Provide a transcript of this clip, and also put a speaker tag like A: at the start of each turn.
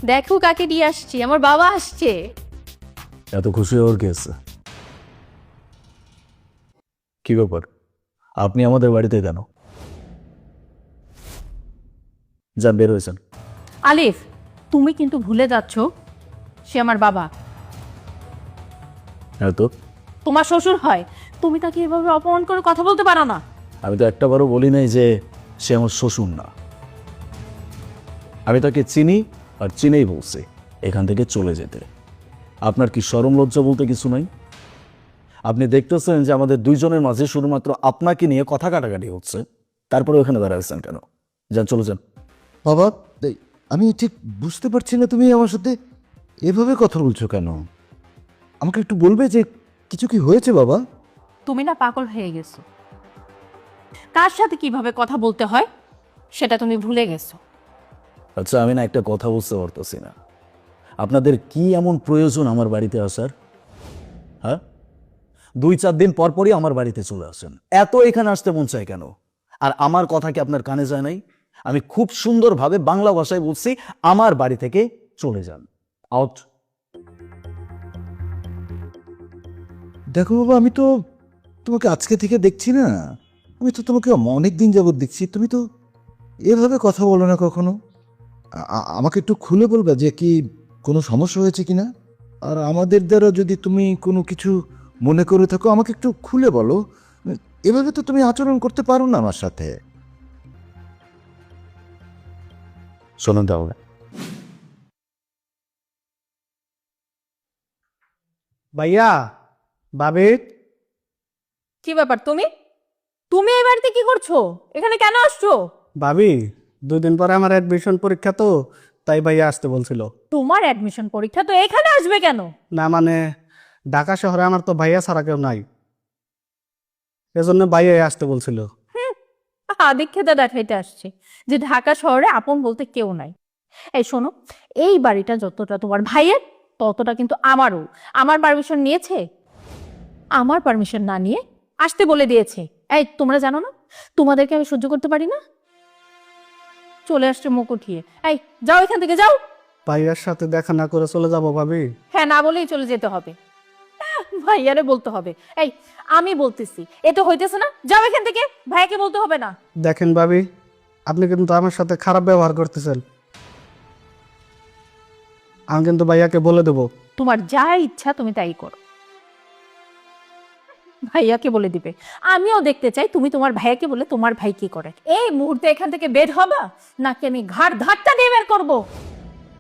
A: দেখো কাকে দিয়ে আসছি, আমার বাবা আসছে।
B: এত খুশি হওয়ার কি আছে? কি ব্যাপার, আপনি আমাদের বাড়িতে কেন? যা বের হয়েছেন।
A: আলিফ, তুমি কিন্তু ভুলে যাচ্ছ সে আমার বাবা,
B: হ্যাঁ তো,
A: তোমার শ্বশুর হয়। তুমি তাকে এভাবে অপমান করে কথা বলতে পারো না।
B: আমি তো একটাবারও বলি নাই যে সে আমার শ্বশুর না। আমি তাকে চিনি, আর চিনেই বলছি এখান থেকে চলে যেতে। আপনার কি শরম লজ্জা বলতে কিছু নাই? আপনি দেখতেছেন যে আমাদের দুইজনের মাঝে শুধুমাত্র আপনাকে নিয়ে কথা কাটাকাটি হচ্ছে, তারপরে ওখানে দাঁড়াচ্ছেন কেন? যান, চলে যান।
C: বাবা, আমি ঠিক বুঝতে পারছি না তুমি আমার সাথে এভাবে কথা বলছো কেন। আমাকে একটু বলবে যে কিছু কি হয়েছে বাবা?
A: তুমি না পাগল হয়ে গেছো, কার সাথে কিভাবে কথা বলতে হয় সেটা তুমি ভুলে গেছো।
B: আচ্ছা, আমি না একটা কথা বুঝতে পারতেছি না, আপনাদের কি এমন প্রয়োজন আমার বাড়িতে আসার? হ্যাঁ, 2-4 দিন পর পরই আমার বাড়িতে চলে আসেন, এত এখানে আসতে মন চায় কেন? আর আমার কথা কি আপনার কানে যায় নাই? আমি খুব সুন্দরভাবে বাংলা ভাষায় বলছি, আমার বাড়ি থেকে চলে যান, আউট।
C: দেখো বাবা, আমি তো তোমাকে আজকে থেকে দেখছি না। আমি তো তোমাকে অনেক দিন যাবত দেখছি, তুমি তো এভাবে কথা বলো না কখনো। আমাকে একটু খুলে বলবে যে কি কোনো সমস্যা হয়েছে কিনা। আর আমাদের দ্বারা যদি তুমি কোনো কিছু মনে করে থাকো, আমাকে একটু খুলে বলো। এভাবে তো তুমি আচরণ করতে পারো না আমার সাথে।
B: শোনেন তাহলে,
D: ভাইয়া, ভাবি,
A: কি ব্যাপার, তুমি তুমি এই বাড়িতে কি করছো? এখানে কেন আসছো?
D: ভাবি, 2 দিন পরে আমার অ্যাডমিশন পরীক্ষা, তো তাই ভাইয়া আসতে বলছিল।
A: তোমার অ্যাডমিশন পরীক্ষা, তো এখানে আসবে কেন?
D: না মানে, ঢাকা শহরে আমার তো ভাইয়া ছাড়া কেউ নাই, এজন্য ভাইয়া আসতে বলছিল।
A: আদিক্ষেতা দেখাইতে আসছে যে ঢাকা শহরে আপন বলতে কেউ নাই। এই শোনো, এই বাড়িটা যতটা তোমার ভাইয়ের, ততটা কিন্তু আমারও। আমার পারমিশন নিয়েছে, আমার পারমিশন না নিয়ে আসতে বলে দিয়েছে। এই তোমরা জানো না তোমাদেরকে আমি সহ্য করতে পারি না? চলে আসছে মুখ উঠিয়ে। এই যাও এখান থেকে, যাও।
D: ভাইয়ার সাথে দেখা না করে চলে যাব ভাবি?
A: হ্যাঁ, না বলেই চলে যেতে হবে? ভাইয়ারে বলতে হবে? এই আমি বলতেছি, এ তো হইতেছে না। যাও এখান থেকে, ভাইয়াকে বলতে হবে না।
D: দেখেন ভাবি, আপনি কিন্তু আমার সাথে খারাপ ব্যবহার করতেছেন। আমি কিন্তু ভাইয়াকে বলে দেবো।
A: তোমার যা ইচ্ছা তুমি তাই করো, ভাইয়াকে বলে দিবে। আমিও দেখতে চাই তুমি তোমার ভাইয়াকে বলে তোমার ভাই কি করে। এই মুহূর্তে এখান থেকে বের হবা, নাকি আমি ঘাড় ধাক্কা দিয়ে বের করবো?